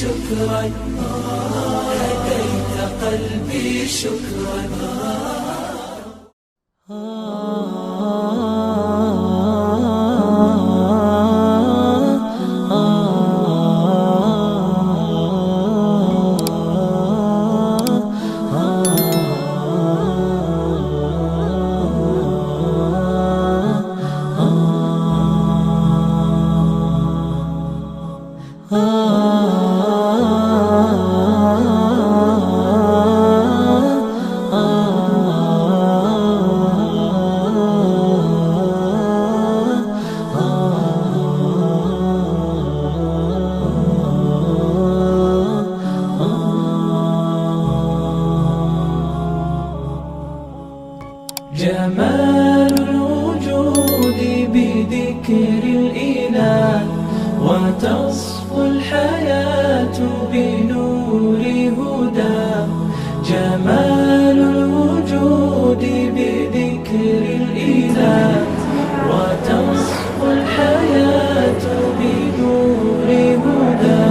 شكرا هديت قلبي شكرا جمال الوجود بذكر الإله وتصفو الحياة بنور هدى جمال الوجود بذكر الإله وتصفو الحياة بنور هدى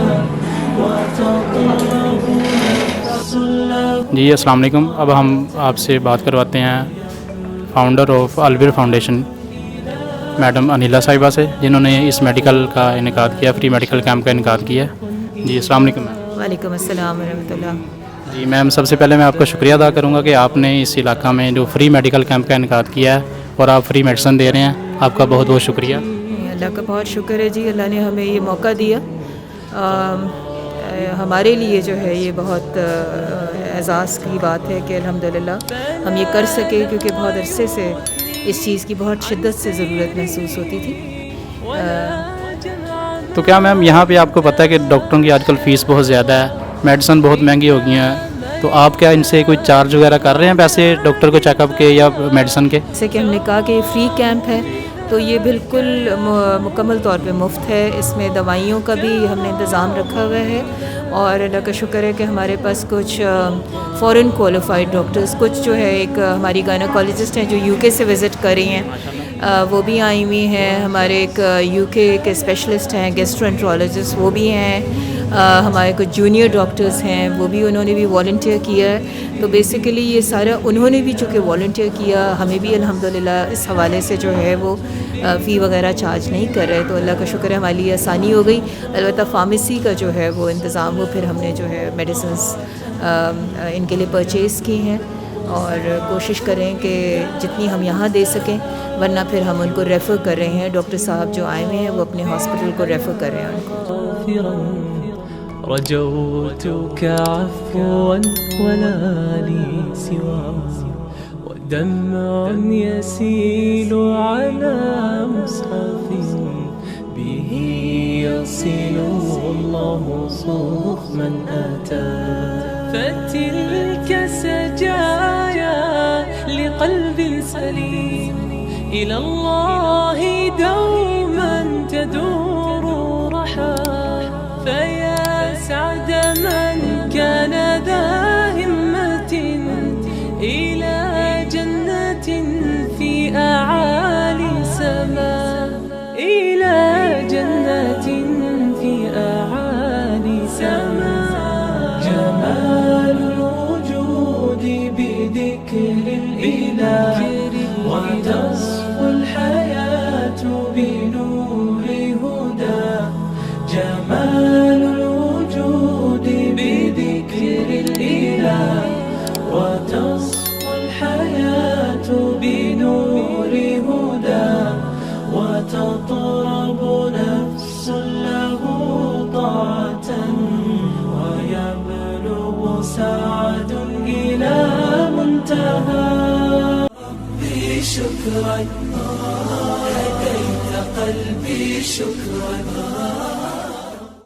وتطلب نفس جی السلام علیکم. اب ہم آپ سے بات کرواتے ہیں فاؤنڈر آف الویر فاؤنڈیشن میڈم انیلا صاحبہ سے، جنہوں نے اس میڈیکل کا انعقاد کیا، فری میڈیکل کیمپ کا انعقاد کیا. جی السلام علیکم میم. وعلیکم السلام ورحمۃ اللہ. جی میم، سب سے پہلے میں آپ کا شکریہ ادا کروں گا کہ آپ نے اس علاقہ میں جو فری میڈیکل کیمپ کا انعقاد کیا ہے اور آپ فری میڈیسن دے رہے ہیں، آپ کا بہت بہت شکریہ. اللہ کا بہت شکر ہے جی، اللہ نے ہمیں یہ موقع دیا. ہمارے لیے جو ہے یہ بہت اعزاز کی بات ہے کہ الحمدللہ ہم یہ کر سکے، کیونکہ بہت عرصے سے اس چیز کی بہت شدت سے ضرورت محسوس ہوتی تھی. تو کیا میم یہاں پہ آپ کو پتہ ہے کہ ڈاکٹروں کی آج کل فیس بہت زیادہ ہے، میڈیسن بہت مہنگی ہو گئی ہیں، تو آپ کیا ان سے کوئی چارج وغیرہ کر رہے ہیں پیسے ڈاکٹر کو چیک اپ کے یا میڈیسن کے؟ جیسے کہ ہم نے کہا کہ یہ فری کیمپ ہے تو یہ بالکل مکمل طور پہ مفت ہے. اس میں دوائیوں کا بھی ہم نے انتظام رکھا ہوا ہے، اور اللہ کا شکر ہے کہ ہمارے پاس کچھ فورن کوالیفائڈ ڈاکٹرز، کچھ جو ہے ایک ہماری گائنیکالوجسٹ ہیں جو یو کے سے وزٹ کر رہی ہیں، وہ بھی آئی ہوئی ہیں. ہمارے ایک یو کے کے اسپیشلسٹ ہیں گیسٹرونٹرولوجسٹ، وہ بھی ہیں. ہمارے کچھ جونیئر ڈاکٹرز ہیں، وہ بھی انہوں نے بھی والنٹیئر کیا ہے. تو بیسیکلی یہ سارا انہوں نے بھی چونکہ والنٹیئر کیا، ہمیں بھی الحمدللہ اس حوالے سے جو ہے وہ فی وغیرہ چارج نہیں کر رہے. تو اللہ کا شکر ہے ہمارے لیے آسانی ہو گئی. البتہ فارمیسی کا جو ہے وہ انتظام وہ پھر ہم نے جو ہے میڈیسنس ان کے لیے پرچیز کی ہیں، اور کوشش کریں کہ جتنی ہم یہاں دے سکیں، ورنہ پھر ہم ان کو ریفر کر رہے ہیں. ڈاکٹر صاحب جو آئے ہوئے ہیں وہ اپنے ہاسپٹل کو ریفر کر رہے ہیں ان کو. رجوتك عفوا ولا لي سواه ودمع يسيل على مصحف به يصل الله صوف من أتى فتلك سجايا لقلب سليم إلى الله دوما تدور رحى فيا سعد من كان ذا همة إلى جنة في أعالي سماء إلى جنة في أعالي سماء جمال الوجود بذكر الإله وتصفو الحياة بنور هدى جمال الوجود بذكر الإله وتصفو الحياة بنور هدى وتطرب نفس له طاعة ويبلغ سعد إلى منتهى ربي شكرا هديت قلبي شكرا